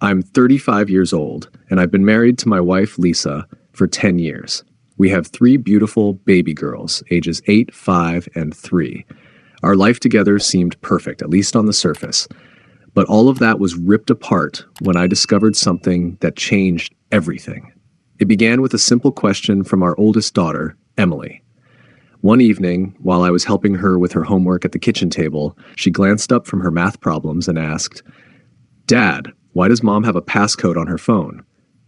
I'm 35 years old, and I've been married to my wife, Lisa, for 10 years. We have three beautiful baby girls, ages 8, 5, and 3. Our life together seemed perfect, at least on the surface. But all of that was ripped apart when I discovered something that changed everything. It began with a simple question from our oldest daughter, Emily. One evening, while I was helping her with her homework at the kitchen table, she glanced up from her math problems and asked, "Dad, why does Mom have a passcode on her phone?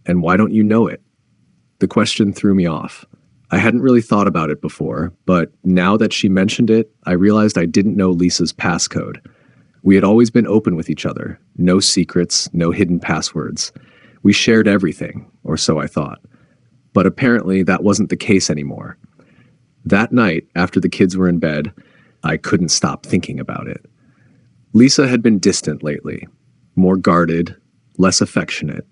And why don't you know it?" The question threw me off. I hadn't really thought about it before, but now that she mentioned it, I realized I didn't know Lisa's passcode. We had always been open with each other. No secrets, no hidden passwords. We shared everything, or so I thought. But apparently that wasn't the case anymore. That night, after the kids were in bed, I couldn't stop thinking about it. Lisa had been distant lately, more guarded, less affectionate.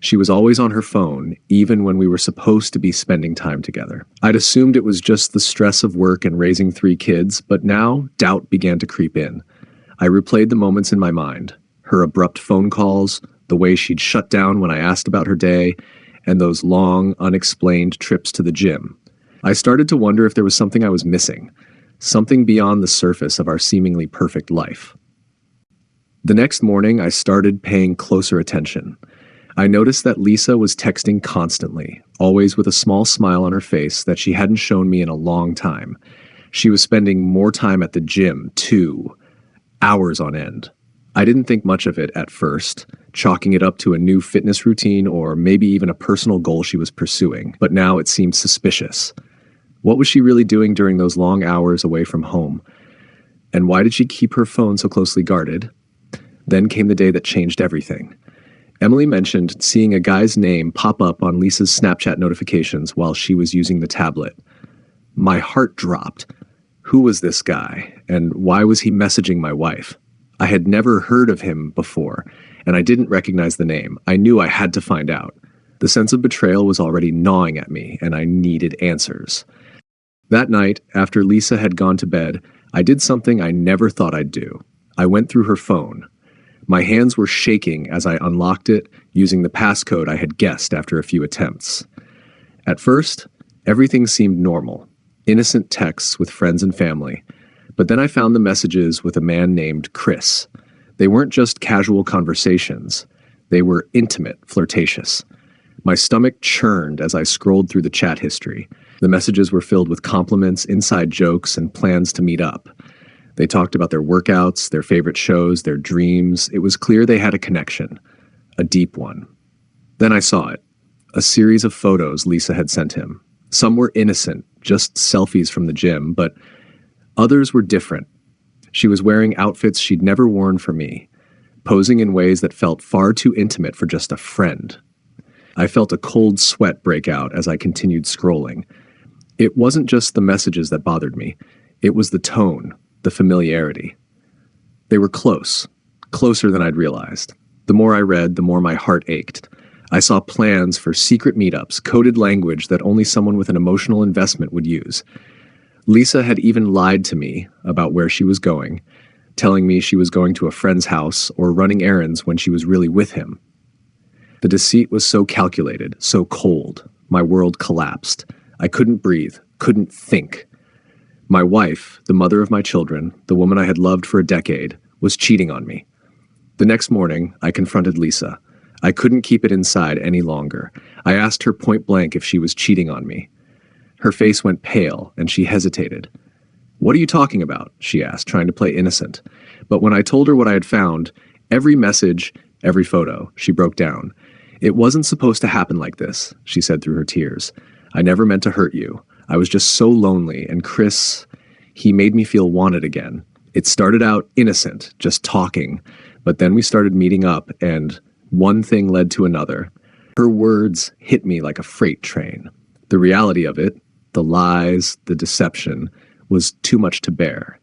She was always on her phone, even when we were supposed to be spending time together. I'd assumed it was just the stress of work and raising 3 kids, but now doubt began to creep in. I replayed the moments in my mind, her abrupt phone calls, the way she'd shut down when I asked about her day, and those long, unexplained trips to the gym. I started to wonder if there was something I was missing, something beyond the surface of our seemingly perfect life. The next morning, I started paying closer attention. I noticed that Lisa was texting constantly, always with a small smile on her face that she hadn't shown me in a long time. She was spending more time at the gym, too, hours on end. I didn't think much of it at first, chalking it up to a new fitness routine or maybe even a personal goal she was pursuing, but now it seemed suspicious. What was she really doing during those long hours away from home? And why did she keep her phone so closely guarded? Then came the day that changed everything. Emily mentioned seeing a guy's name pop up on Lisa's Snapchat notifications while she was using the tablet. My heart dropped. Who was this guy, and why was he messaging my wife? I had never heard of him before, and I didn't recognize the name. I knew I had to find out. The sense of betrayal was already gnawing at me, and I needed answers. That night, after Lisa had gone to bed, I did something I never thought I'd do. I went through her phone. My hands were shaking as I unlocked it, using the passcode I had guessed after a few attempts. At first, everything seemed normal, innocent texts with friends and family. But then I found the messages with a man named Chris. They weren't just casual conversations. They were intimate, flirtatious. My stomach churned as I scrolled through the chat history. The messages were filled with compliments, inside jokes, and plans to meet up. They talked about their workouts, their favorite shows, their dreams. It was clear they had a connection, a deep one. Then I saw it, a series of photos Lisa had sent him. Some were innocent, just selfies from the gym, but others were different. She was wearing outfits she'd never worn for me, posing in ways that felt far too intimate for just a friend. I felt a cold sweat break out as I continued scrolling. It wasn't just the messages that bothered me. It was the tone, the familiarity. They were close, closer than I'd realized. The more I read, the more my heart ached. I saw plans for secret meetups, coded language that only someone with an emotional investment would use. Lisa had even lied to me about where she was going, telling me she was going to a friend's house or running errands when she was really with him. The deceit was so calculated, so cold. My world collapsed. I couldn't breathe, couldn't think. My wife, the mother of my children, the woman I had loved for a decade, was cheating on me. The next morning, I confronted Lisa. I couldn't keep it inside any longer. I asked her point blank if she was cheating on me. Her face went pale, and she hesitated. "What are you talking about?" she asked, trying to play innocent. But when I told her what I had found, every message, every photo, she broke down. "It wasn't supposed to happen like this," she said through her tears. "I never meant to hurt you. I was just so lonely, and Chris, he made me feel wanted again. It started out innocent, just talking, but then we started meeting up, and one thing led to another." Her words hit me like a freight train. The reality of it, the lies, the deception, was too much to bear.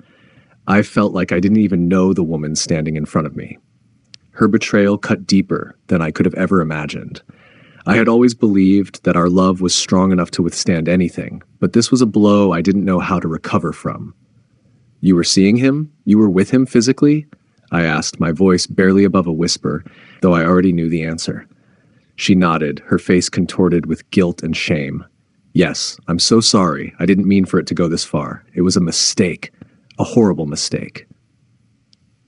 I felt like I didn't even know the woman standing in front of me. Her betrayal cut deeper than I could have ever imagined. I had always believed that our love was strong enough to withstand anything, but this was a blow I didn't know how to recover from. "You were seeing him? You were with him physically?" I asked, my voice barely above a whisper, though I already knew the answer. She nodded, her face contorted with guilt and shame. Yes, I'm so sorry. I didn't mean for it to go this far. It was a mistake. A horrible mistake.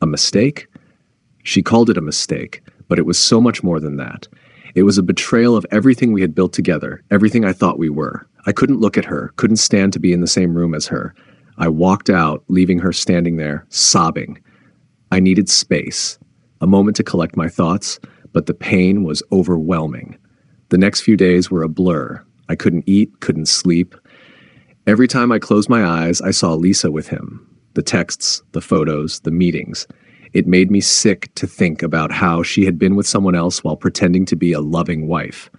A mistake? She called it a mistake, but it was so much more than that. It was a betrayal of everything we had built together, everything I thought we were. I couldn't look at her, couldn't stand to be in the same room as her. I walked out, leaving her standing there, sobbing. I needed space, a moment to collect my thoughts, but the pain was overwhelming. The next few days were a blur. I couldn't eat, couldn't sleep. Every time I closed my eyes, I saw Lisa with him. The texts, the photos, the meetings. It made me sick to think about how she had been with someone else while pretending to be a loving wife.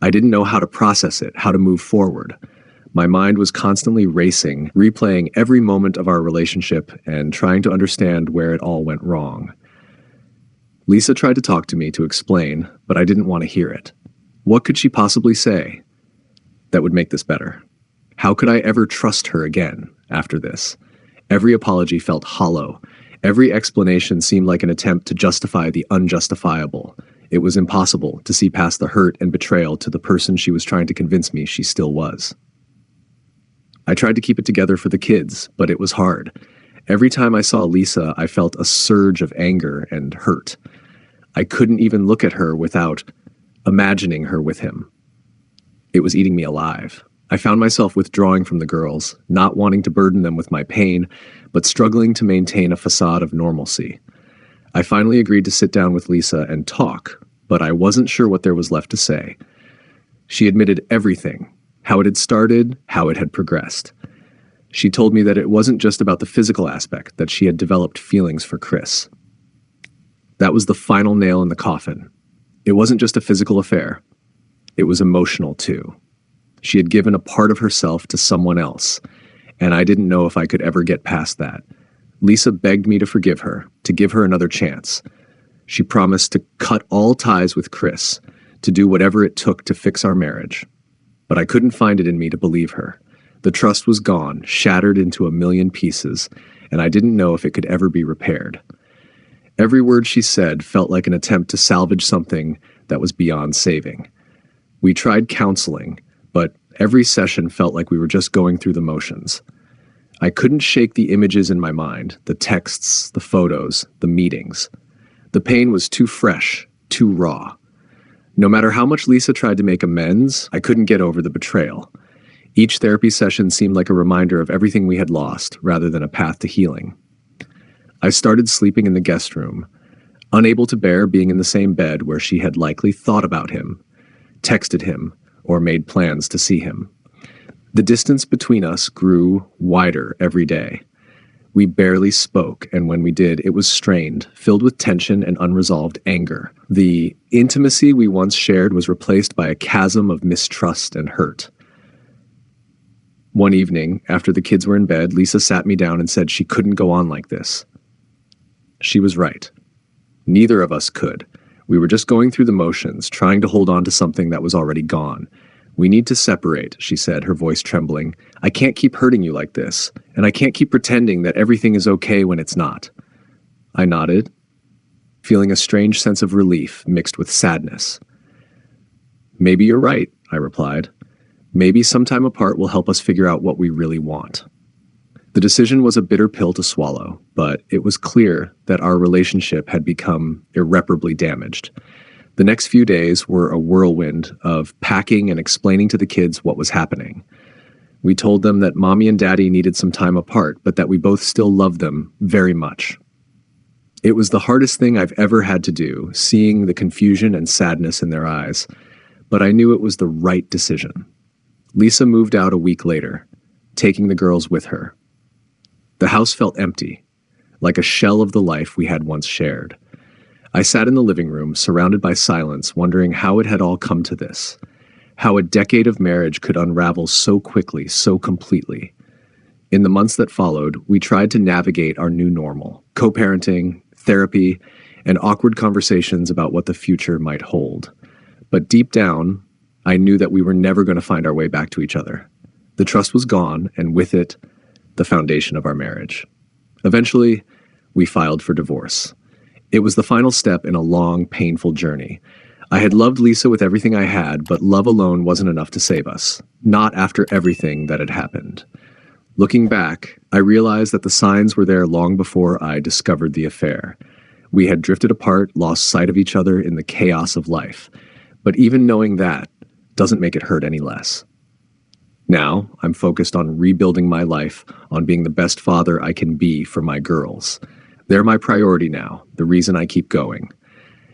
I didn't know how to process it, how to move forward. My mind was constantly racing, replaying every moment of our relationship and trying to understand where it all went wrong. Lisa tried to talk to me to explain, but I didn't want to hear it. What could she possibly say that would make this better? How could I ever trust her again after this? Every apology felt hollow. Every explanation seemed like an attempt to justify the unjustifiable. It was impossible to see past the hurt and betrayal to the person she was trying to convince me she still was. I tried to keep it together for the kids, but it was hard. Every time I saw Lisa, I felt a surge of anger and hurt. I couldn't even look at her without imagining her with him. It was eating me alive. I found myself withdrawing from the girls, not wanting to burden them with my pain, but struggling to maintain a facade of normalcy. I finally agreed to sit down with Lisa and talk, but I wasn't sure what there was left to say. She admitted everything, how it had started, how it had progressed. She told me that it wasn't just about the physical aspect, that she had developed feelings for Chris. That was the final nail in the coffin. It wasn't just a physical affair. It was emotional, too. She had given a part of herself to someone else, and I didn't know if I could ever get past that. Lisa begged me to forgive her, to give her another chance. She promised to cut all ties with Chris, to do whatever it took to fix our marriage. But I couldn't find it in me to believe her. The trust was gone, shattered into a million pieces, and I didn't know if it could ever be repaired. Every word she said felt like an attempt to salvage something that was beyond saving. We tried counseling, but every session felt like we were just going through the motions. I couldn't shake the images in my mind, the texts, the photos, the meetings. The pain was too fresh, too raw. No matter how much Lisa tried to make amends, I couldn't get over the betrayal. Each therapy session seemed like a reminder of everything we had lost, rather than a path to healing. I started sleeping in the guest room, unable to bear being in the same bed where she had likely thought about him, texted him, or made plans to see him. The distance between us grew wider every day. We barely spoke, and when we did, it was strained, filled with tension and unresolved anger. The intimacy we once shared was replaced by a chasm of mistrust and hurt. One evening, after the kids were in bed, Lisa sat me down and said she couldn't go on like this. She was right. Neither of us could. We were just going through the motions, trying to hold on to something that was already gone. We need to separate, she said, her voice trembling. I can't keep hurting you like this, and I can't keep pretending that everything is okay when it's not. I nodded, feeling a strange sense of relief mixed with sadness. Maybe you're right, I replied. Maybe some time apart will help us figure out what we really want. The decision was a bitter pill to swallow, but it was clear that our relationship had become irreparably damaged. The next few days were a whirlwind of packing and explaining to the kids what was happening. We told them that Mommy and Daddy needed some time apart, but that we both still loved them very much. It was the hardest thing I've ever had to do, seeing the confusion and sadness in their eyes, but I knew it was the right decision. Lisa moved out a week later, taking the girls with her. The house felt empty, like a shell of the life we had once shared. I sat in the living room, surrounded by silence, wondering how it had all come to this, how a decade of marriage could unravel so quickly, so completely. In the months that followed, we tried to navigate our new normal, co-parenting, therapy, and awkward conversations about what the future might hold. But deep down, I knew that we were never going to find our way back to each other. The trust was gone, and with it, the foundation of our marriage. Eventually, we filed for divorce. It was the final step in a long, painful journey. I had loved Lisa with everything I had, but love alone wasn't enough to save us. Not after everything that had happened. Looking back, I realized that the signs were there long before I discovered the affair. We had drifted apart, lost sight of each other in the chaos of life. But even knowing that doesn't make it hurt any less. Now, I'm focused on rebuilding my life, on being the best father I can be for my girls. They're my priority now, the reason I keep going.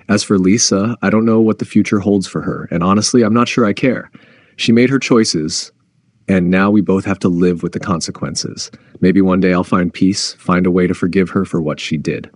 As for Lisa, I don't know what the future holds for her, and honestly, I'm not sure I care. She made her choices, and now we both have to live with the consequences. Maybe one day I'll find peace, find a way to forgive her for what she did.